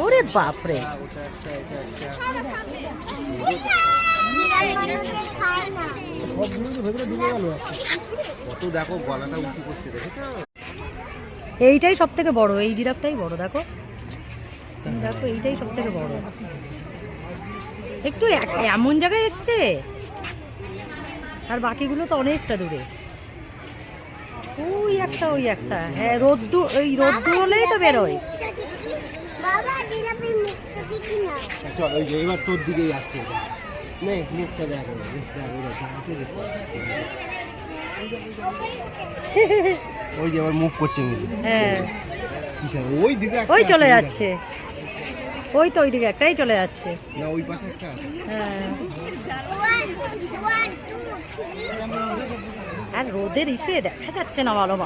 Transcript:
ওরে বাপরে, কত দেখো গলাটা উঁচু করছে, দেখেছো? এইটাই সব থেকে বড়, এই জিরাফটাই বড়। দেখো দেখো, এইটাই সব থেকে বড়। একটু এমন জায়গায় এসছে, আর বাকিগুলো তো অনেকটা দূরে। ওই একটা, ওই একটা। হ্যাঁ, রোদ্দুর, ওই রোদ্দুর হলেই তো বেরোয়। চল, ওই যে এবার তোর দিকেই আসছে। নে মুখটা দেখো, ওই যে আবার মুখ করছে। হ্যাঁ, ওই দিকে ওই চলে যাচ্ছে, ওই তো ওই দিকে একটাই চলে যাচ্ছে। না, ওই পাশে একটা। হ্যাঁ, আর রোদের ইসে দেখা যাচ্ছে না ভালো।